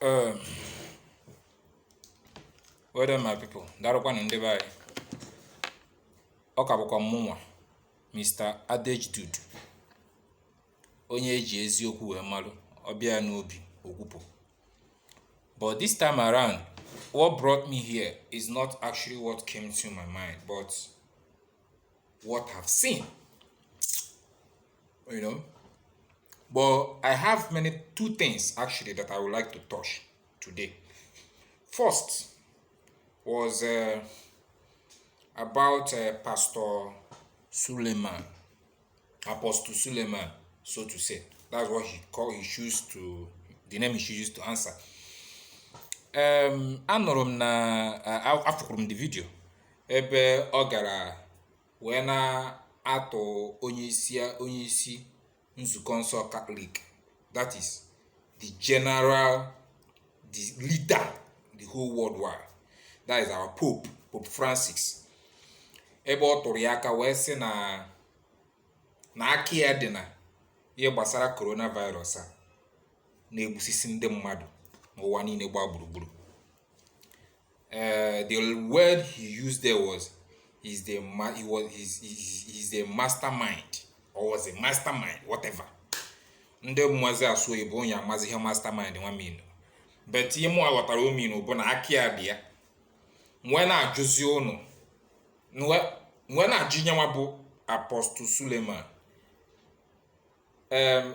Um, well done, my people. Darokwa ndebe anyị. Ọ ka bụkwa mụnwa, Mr. Adage Dude. Onye eji eziokwu wee malụ, ọbịa n'obi okwupụ. But this time around, what brought me here is not actually what came to my mind, but what I've seen. You know? But I have two things actually that I would like to touch today. First was about Pastor Suleiman, Apostle Suleiman, so to say. That's what the name he used to answer. Anụrụ m na afụkwuru m the video ebe ọ gara wee na-atụ onye isi nzukọ nsọ Catholic, that is the leader, the whole worldwide, that is our Pope Francis, ebe ọ tụrụ ya aka wee sị na aka ya dị na ihe gbasara coronavirus a na-egbusisi ndị mmadụ n'ụwa niile gba gburugburu. The word he used there was he's the mastermind, or was a mastermind, whatever. Ndị mmazi asụ Igbo onye amazi ihe mastermind nwa mean. But ihe mụ aghọtara o mean bụ na aka ya dị ya. Mwe na-ajụzi unu. Mwe na-ajụ nyanwa bụ Apostle Suleiman.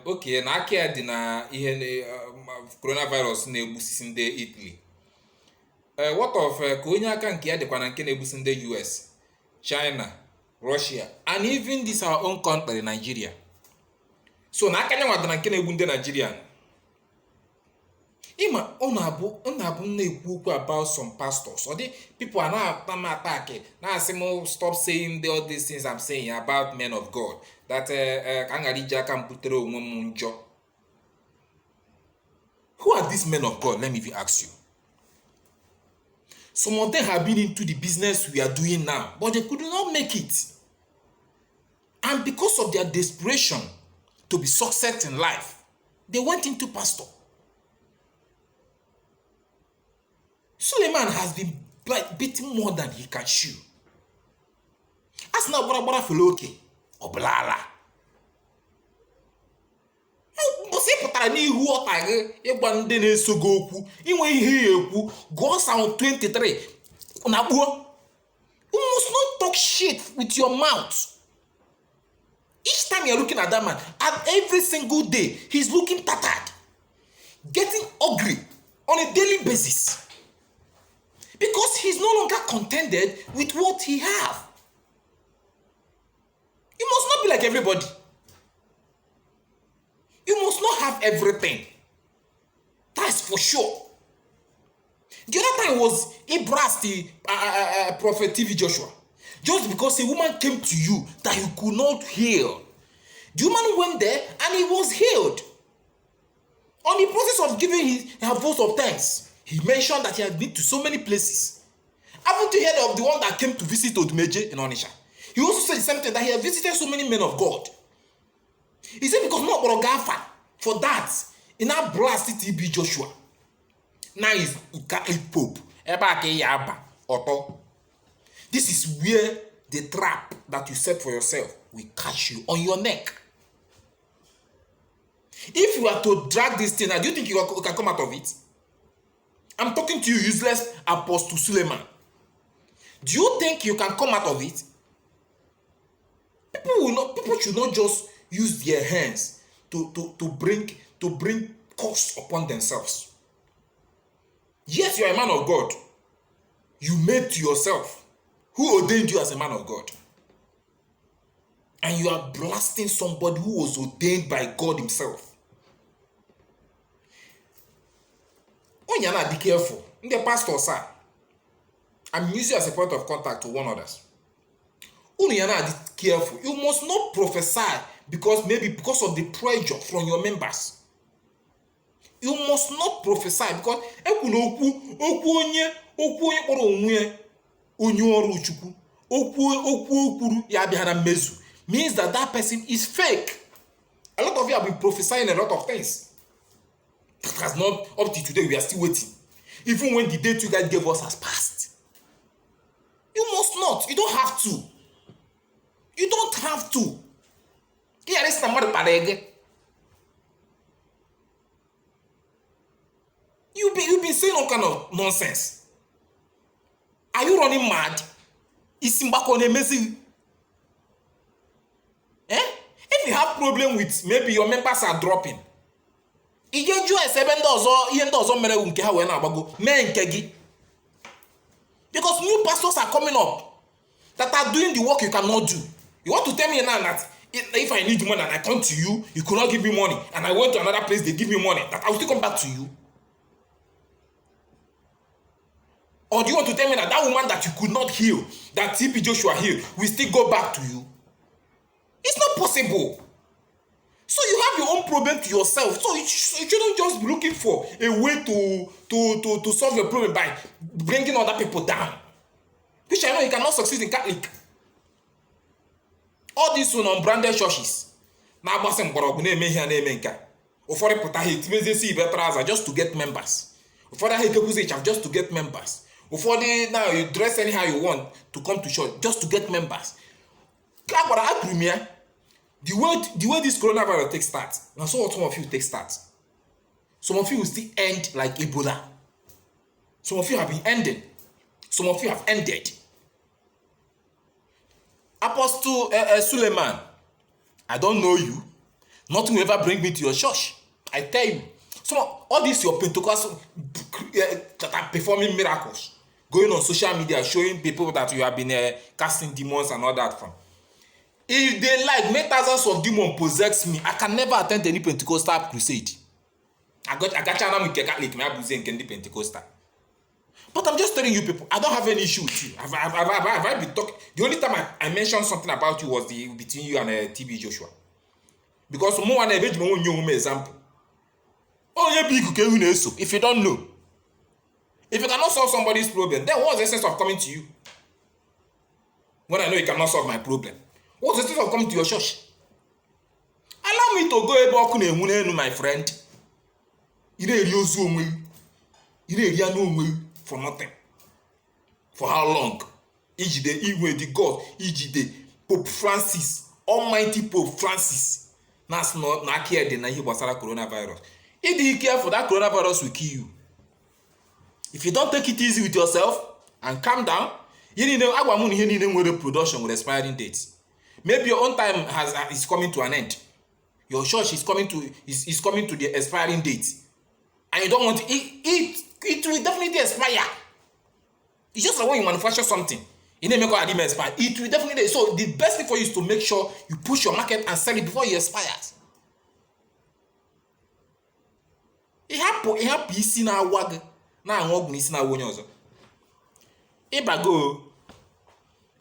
Okay, na aka ya dị na ihe coronavirus na-egbusisi ndị Italy. What of ka onye aka nke ya dịkwa na nke na-egbusi ndị US, China, Russia, and even this our own country, Nigeria. So na aka nyanwa dị na nke na-egbu ndị Nigeria. Ima ọ na-abụ na-ekwu okwu about some pastors, or the people are now attack na-asị m stop saying all these things I'm saying about men of God, that ka m ghara iji aka m butere onwe m njọ. Who are these men of God? Let me even ask you. Some of them have been into the business we are doing now, but they could not make it. And because of their desperation to be success in life, they went into pastor. Suleiman has been beaten more than he can chew. As now, what feloke oblala. Bose pụtara n'ihu ọta gị ịgwa ndị na-eso gị okwu inwe ihe ya ekwu go Psalm 23 na gbuo. You must not talk shit with your mouth. Each time you're looking at that man, and every single day he's looking tattered, getting ugly on a daily basis, because he's no longer contented with what he have. You must not be like everybody. You must not have everything. That's for sure. The other time was he brassed the prophet TV Joshua. Just because a woman came to you that you could not heal, the woman went there and he was healed. On the process of giving her vote of thanks, he mentioned that he had been to so many places. Haven't you heard of the one that came to visit Odumeje in Onitsha? He also said the same thing, that he had visited so many men of God. He said because not Borogafa for that, he now blasted TB Joshua. Now he's Catholic Pope. This is where the trap that you set for yourself will catch you on your neck. If you are to drag this thing, do you think you can come out of it? I'm talking to you, useless Apostle Suleiman. Do you think you can come out of it? People should not just use their hands to bring curse upon themselves. Yes, you are a man of God. You made to yourself. Who ordained you as a man of God? And you are blasting somebody who was ordained by God himself. Onyana, be careful. The pastor, sir, I'm using you as a point of contact to warn others. Onyana, be careful. You must not prophesy because of the pressure from your members. You must not prophesy because means that person is fake. A lot of you have been prophesying a lot of things. That has not, up to today, we are still waiting. Even when the date you guys gave us has passed. You must not. You don't have to. You don't have to. You've been saying all kind of nonsense. Are you running mad? Is Simbako Nemezi? If you have problem with maybe your members are dropping, because new pastors are coming up that are doing the work you cannot do. You want to tell me now that if I need money and I come to you, you could not give me money, and I went to another place, they give me money, that I will still come back to you? Or do you want to tell me that woman that you could not heal, that TB Joshua healed, will still go back to you? It's not possible. So you have your own problem to yourself. So you shouldn't just be looking for a way to solve your problem by bringing other people down. Which I know you cannot succeed in Catholic. All these unbranded churches. Now, just to get members. Just to get members. Now you dress anyhow you want to come to church just to get members. The way this coronavirus takes start, now so what some of you take start. Some of you will still end like Ebola. Some of you have been ending. Some of you have ended. Apostle Suleiman, I don't know you. Nothing will ever bring me to your church. I tell you. All these your Pentecostals that are performing miracles, going on social media, showing people that you have been casting demons and all that from. If they like, make thousands of demons possess me, I can never attend any Pentecostal crusade. I got China with Catholic, my abusing can Pentecostal. But I'm just telling you people, I don't have any issue with you. Have I been talking? The only time I mentioned something about you was between you and TB Joshua. Because more one example. If you don't know, if you cannot solve somebody's problem, then what's the sense of coming to you? When I know you cannot solve my problem, what's the sense of coming to your church? Allow me to go, my friend. For nothing. For how long? The God, Pope Francis, Almighty Pope Francis. That's not here. Then he was coronavirus. If you care for that coronavirus, will kill you. If you don't take it easy with yourself and calm down, you know the production with expiring dates. Maybe your own time is coming to an end. Your church is coming to the expiring date, and you don't want it will definitely expire. It's just like when you manufacture something, you never make it expire. It will definitely. So the best thing for you is to make sure you push your market and sell it before it expires. Ịhapụ isi na-awa gị na-aṅụ ọgwụ n'isi na-awa onye ọzọ. Ịbago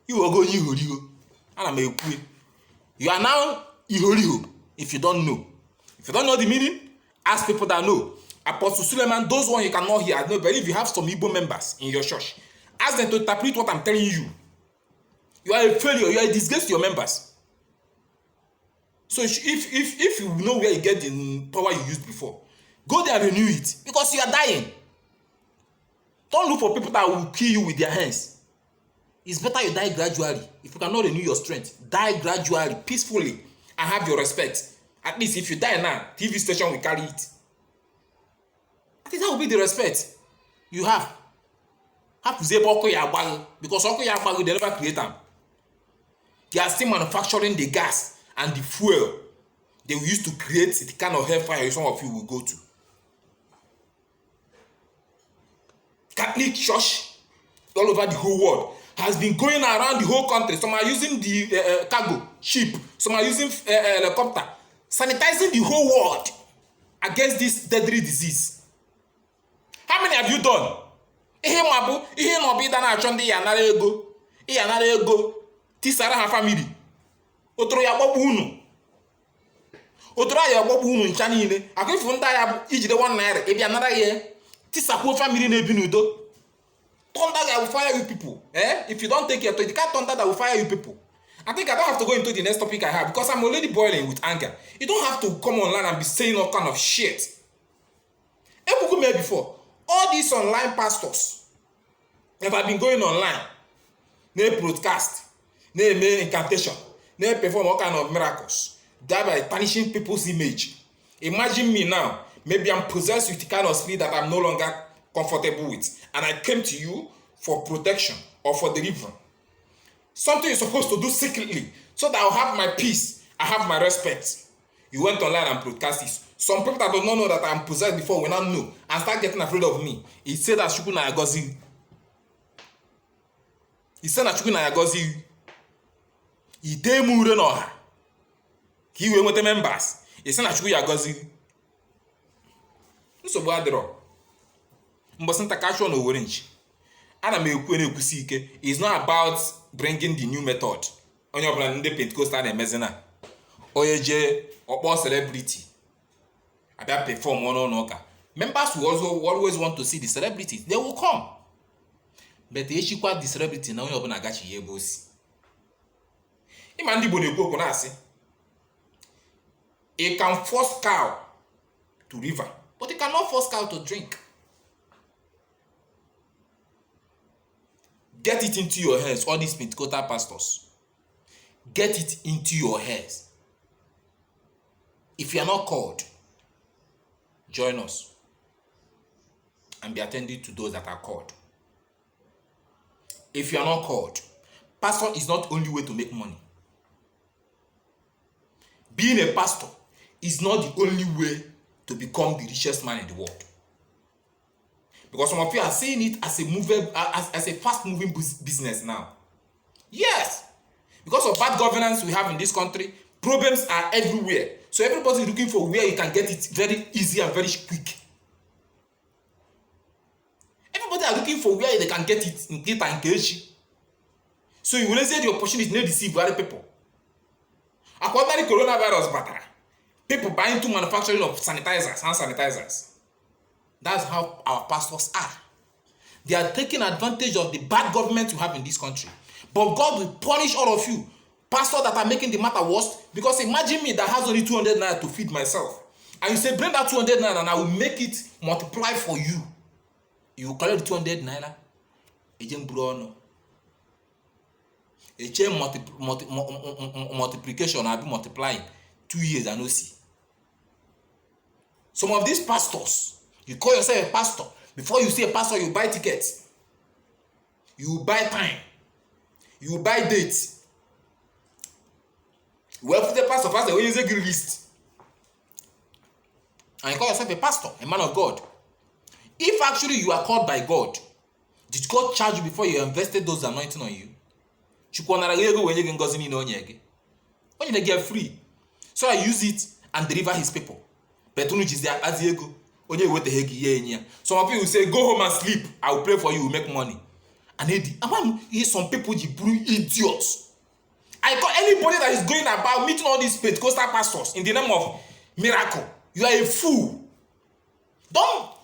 iwogo onye ihoriho. Ana m ekwu. You are now ihoriho if you don't know. If you don't know the meaning, ask people that know. Apostle Suleiman, those one you cannot hear, I don't believe you have some Igbo members in your church. Ask them to interpret what I'm telling you. You are a failure. You are a disgrace to your members. So if you know where you get the power you used before, go there and renew it, because you are dying. Don't look for people that will kill you with their hands. It's better you die gradually. If you cannot renew your strength, die gradually, peacefully, and have your respect. At least if you die now, TV station will carry it. I think that will be the respect you have. Have to say because they never create them. They are still manufacturing the gas and the fuel they will use to create the kind of hellfire some of you will go to. Catholic Church all over the whole world has been going around the whole country. Some are using the cargo ship, some are using helicopter, sanitizing the whole world against this deadly disease. How many have you done? Ihe mabu, ihe no be na achọ ndị ya nara ego. Ya nara ego tisara ha family. Otoro ya gbogbu unu. Otoro ya gbogbu unu ncha niile. Akwifu nda ya bụ ijide 1 naira. Ị bịa nara ya tisapu family na-ebi n'udo. Thunder that will fire you people. If you don't take care to it, you can't thunder that will fire you people. I think I don't have to go into the next topic I have because I'm already boiling with anger. You don't have to come online and be saying all kind of shit. Ebuku me before. All these online pastors that have been going online, they broadcast, they make incantation, they perform all kind of miracles, thereby punishing people's image. Imagine me now, maybe I'm possessed with the kind of spirit that I'm no longer comfortable with, and I came to you for protection or for deliverance. Something you're supposed to do secretly, so that I'll have my peace, I have my respect. You went online and broadcast this. Some people that do not know that I'm possessed before will not know and start getting afraid of me. He said that Chukwu na yagozi. He said that Chukwu na yagozi. He tell me ure no ha. He will with members. He said that Chukwu yagozi. Nsogbu adịrọ. Mbosi ntakasho no orange. Ana me ekwu na-ekwusi ike. It's not about bringing the new method. Onye ọbụla ndị Pentecostal na-emezi na. Onye je ọkpọ celebrity. About perform one on oka. Members will also always want to see the celebrities. They will come. But the issue the celebrity now you're gonna get your boss. Imandi Bodego Konasi. It can force cow to river, but it cannot force cow to drink. Get it into your heads, all these Pentecostal pastors. Get it into your heads. If you are not called, join us and be attending to those that are called. If you are not called, pastor is not the only way to make money. Being a pastor is not the only way to become the richest man in the world. Because some of you are seeing it as a fast-moving business now. Yes, because of bad governance we have in this country, problems are everywhere. So everybody is looking for where you can get it very easy and very quick. Everybody are looking for where they can get it in Kita and Kechi. So you will say the opportunity to deceive other people. According to the coronavirus battery, people buying to manufacturing of sanitizers, hand sanitizers. That's how our pastors are. They are taking advantage of the bad government we have in this country. But God will punish all of you. Pastors that are making the matter worse, because imagine me that has only 200 naira to feed myself, and you say bring that 200 naira and I will make it multiply for you. You will collect 200 naira, multiplication and be multiplying 2 years and no see. Some of these pastors, you call yourself a pastor. Before you say a pastor, you buy tickets, you buy time, you buy dates. Well, the pastor, when you say a list, and you call yourself a pastor, a man of God. If actually you are called by God, did God charge you before you invested those anointing on you? When you get free, so I use it and deliver his people. But some of people say, go home and sleep. I will pray for you, make money. And some people idiots. I call anybody that is going about meeting all these Pentecostal pastors in the name of miracle. You are a fool. Don't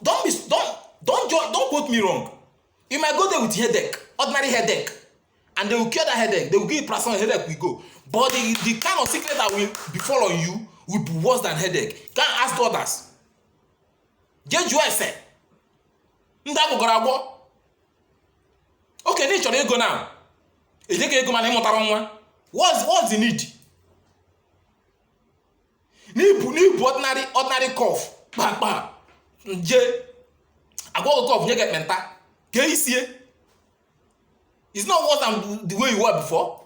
quote me wrong. You might go there with headache, ordinary headache, and they will cure that headache. They will give you personal headache. We go, but the kind of sickness that will befall on you will be worse than headache. Can't ask others. Just you said. Okay, nature they go now. What's the need? Need ordinary cough. Bang bang. I go cough, you get mental. Can you see it? It's not worse than the way you were before.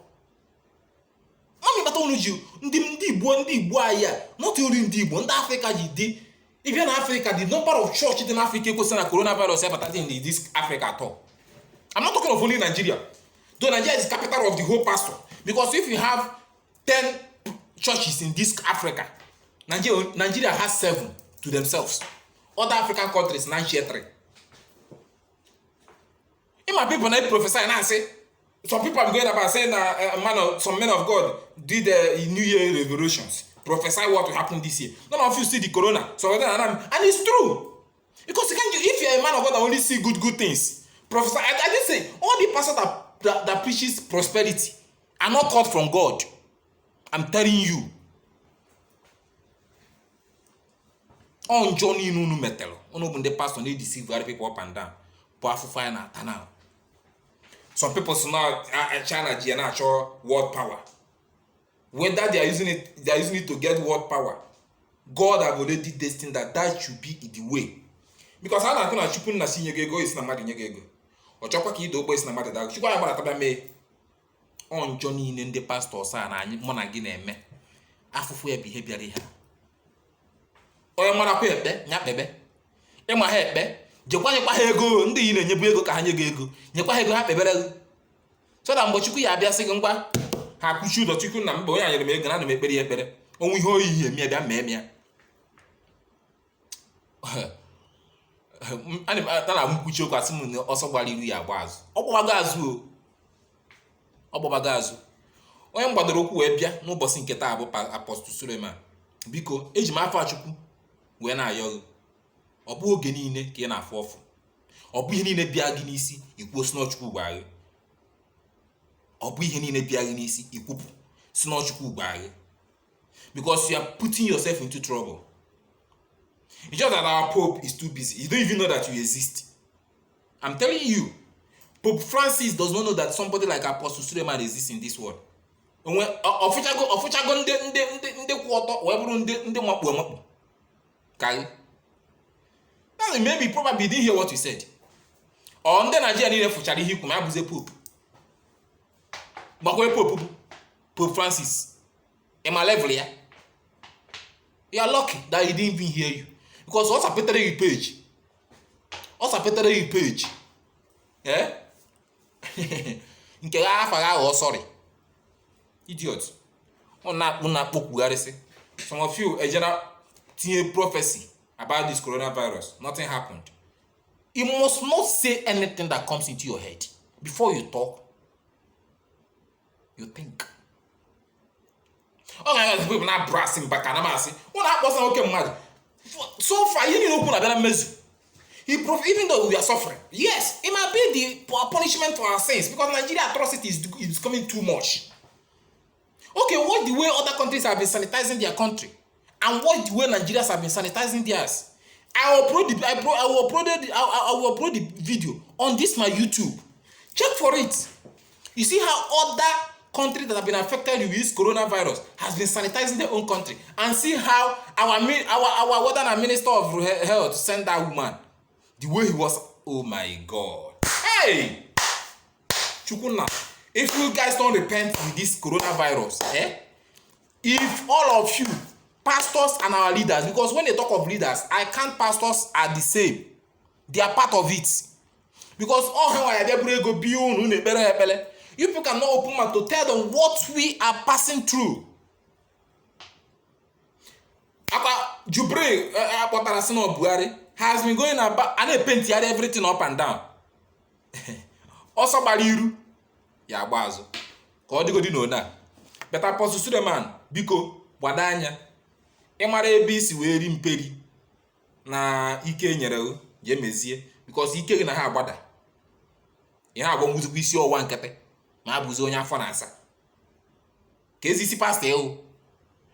Mommy, but only you. Not only in Africa, if you're in Africa, the number of churches in Africa goes on a coronavirus in this Africa at all. I'm not talking of only Nigeria. Though Nigeria is the capital of the whole pastor. Because if you have 10 churches in this Africa, Nigeria has 7 to themselves. Other African countries, 9 share 3. In my people, I prophesy and I say, some people are going about saying that some men of God did New Year revelations, prophesy what will happen this year. None of you see the corona, so and it's true. Because if you're a man of God that only see good things, prophesy. I did say all the pastors that preaches prosperity are not called from God. I'm telling you. On Johnny Nunu metal. On open the pastor need deceive very people up and down. Powerful fire na now. Some people say now China Giana show world power. Whether they are using it to get world power. God have already destined that should be the way. Because I don't know if you put na go is na mad nyego. Or chokwa ki do boy is na mad that. Chukwa ya bata me. On Johnny in the pastor sa na mo na gi na eme. Afufu e behavior ha. Oya mara kwa ekpe nya kpebe. E ma ha ekpe. Jekwa ha ego ndị yi na-enyebu ego ka ha nye ego. Nyekwa ha ego ha kpebere. So that mgbe Chukwu ya abịa sị gị ngwa ha kwuchi ụdọ Chukwu na mba onye anyere m ego na m ekpere ya ekpere. Onwe ihe oyi eme bịa mee ya. Ani tana mkwuchi okwu asị m ọsọ gbara iru ya agba azụ. Ọ gbabago azụ. Onye mgbadoro okwu wee bịa n'ụbọchị nke taa bụ Apostle Suleiman. Biko eji m afọ Chukwu wee na-ayọ gị. Ọ bụ oge niile ka ị na-afụ ọfụ. Ọ bụ ihe niile bịa gị n'isi ikwuo si n'Chukwu gwa gị. Ọ bụ ihe niile bịa gị n'isi ikwupụ si n'Chukwu gwa gị. Because you are putting yourself into trouble. It's just that our Pope is too busy. You don't even know that you exist. I'm telling you, Pope Francis does not know that somebody like Apostle Suleiman exists in this world. When ofuchago ndị kwụ ọtọ wee bụrụ ndị makpu. Kai. Maybe probably didn't hear what you said. Or ndị Nigeria niile fuchara ihe ikwu ma abụze Pope. Gbakwe Pope Francis. Ema level ya. You are lucky that he didn't even hear you. Because what's happened to your page? Eh? Nke afa sorry. Idiot. Una kpokugharịsị. Some of you ejena tinye prophecy about this coronavirus. Nothing happened. You must not say anything that comes into your head. Before you talk, you think. Oh my God, people not brassing back and I'm asking, what was okay, mad? So far, you didn't open a measure. Even though we are suffering, yes, it might be the punishment for our sins because Nigeria atrocity is becoming too much. Okay, what the way other countries have been sanitizing their country, and what the way Nigerians have been sanitizing theirs. I will upload the video on this my YouTube. Check for it. You see how other countries that have been affected with this coronavirus has been sanitizing their own country, and see how our Western Minister of Health sent that woman. The way he was, oh my God. Hey! Chukuna, if you guys don't repent with this coronavirus, if all of you, pastors and our leaders, because when they talk of leaders, I count pastors are the same. They are part of it. Because you people cannot open mouth to tell them what we are passing through. Jubre Buhari has been going about and paint everything up and down. Also Baliru, ya bazo. Kodigo no na. But Apostle Suleiman, biko, wadanya. Emara ebisi weri mperi na ike nyere je mezie because ike na ha agbada. Ihe agbo muzukwu isi ọwa nkete ma abuzo onye afọ na asa. Ka ezi isi pastor ewu.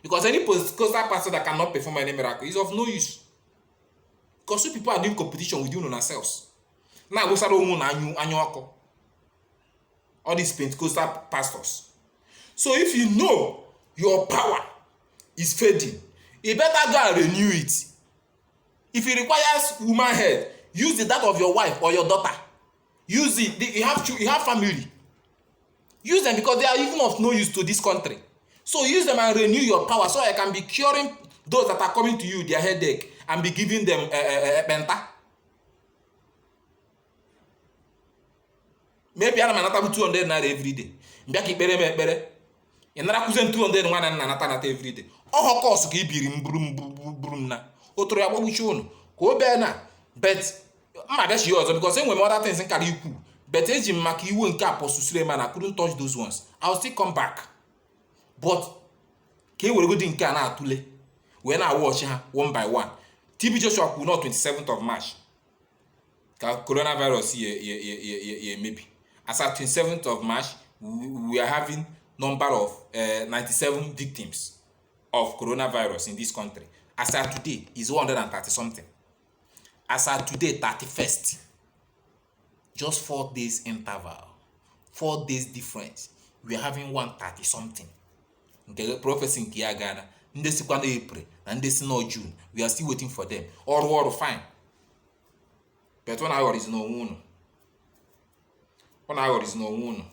Because any Pentecostal pastor that cannot perform any miracle is of no use. Because people are doing competition with you on ourselves. Now we start anyu all these Pentecostal pastors. So if you know your power is fading, you better go and renew it. If it requires woman head, use that of your wife or your daughter. Use it. You have family. Use them because they are even of no use to this country. So use them and renew your power so I can be curing those that are coming to you their headache and be giving them penta. Maybe I'm not 200 naira every day. You're not accusing 200 one and another every day. Oh, of course, keep you brum na. Otoya Bobuchon, go bena. But my best yours because when other things in Kariku, but as you mark you and Apostle Suleiman, I couldn't touch those ones. I'll still come back. But K will go in Kana Tule when I watch her one by one. TB Joshua will not 27th of March. Coronavirus maybe. As at 27th of March, we are having number of 97 victims of coronavirus in this country. As at today, is 130 something. As at today, 31st. Just 4 days interval. 4 days difference. We are having 130 something. The prophecy in Kiagana. Ndị sikwa na April na ndị si na June. We are still waiting for them. Ọrụ fine. But when I is no one. When I is no one.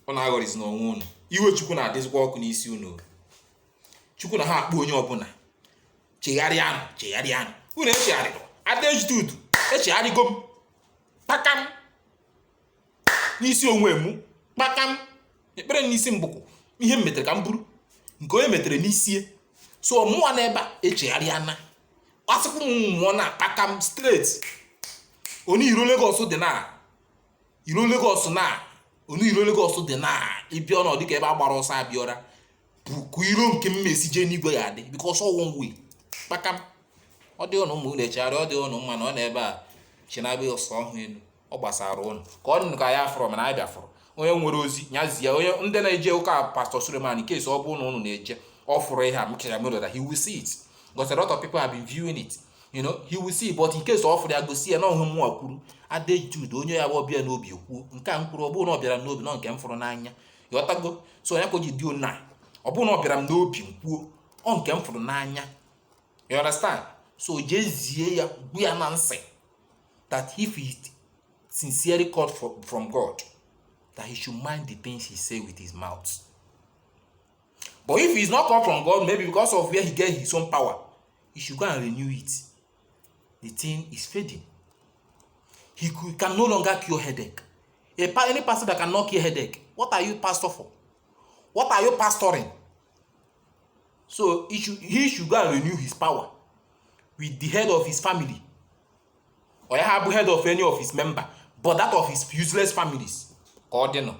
When I is no one. Iwe Chukwu na adịzikwa ọkụ n'isi unu. Chukwu na ha akpọ onye ọbụla. Chegharịanụ. Unu echegharịrị. Adejitude. Echegharịgo m. Kpakam. N'isi onwe m. Kpakam. Ekpere n'isi mgbụkwụ. Ihe m metere ka m buru. Nke onye metere n'isi. So mụọ n'ebe a echegharịana. Asịkwa m mmụọ na kpakam straight. Oni iro Lagos dị na. Iro Lagos na. Onu iro Lagos dị na. Ịbịa ọnọdụ ka ebe agbara ọsọ abịọra. Bụ iro nke m mesi je n'igwe ya dị. Because all one way. Kpakam. Ọ dị ọnụ ụmụ na-echegharị, ọ dị ọnụ mma na ọ na-ebe a chinabe ọsọ ọhụ elu. Ọ gbasara ụnụ. Ka ọ dị ka ya fọrọ mana anyị bịafọrọ. Onye nwere ozi nyazie onye ndị na-eje ụka Pastor Suleiman in case ọ bụ na ụnụ na-eje ọ fụrụ ihe a mkere mere that he will see it. Because a lot of people have been viewing it. You know, he will see, but in case ọ fụrụ ya gosi ya na ọhụ mmụọ kwuru Adejitude onye ya bụ ọbịa n'obi kwuo nke a mkwuru ọ bụrụ na ọ bịara n'obi na nke m fụrụ n'anya. Ịghọtago? So onye ka o ji dị na ọ bụrụ na ọ bịara m n'obi kwuo ọ nke m fụrụ n'anya. You understand? So jezie ya gbu ya na nsị that if he sincerely called from God, that he should mind the things he say with his mouth. But if he's not come from God, maybe because of where he gets his own power, he should go and renew it. The thing is fading. He can no longer cure headache. Any pastor that cannot cure headache, what are you pastor for? What are you pastoring? So he should go and renew his power with the head of his family, or have the head of any of his members, but that of his useless families. Ordinary.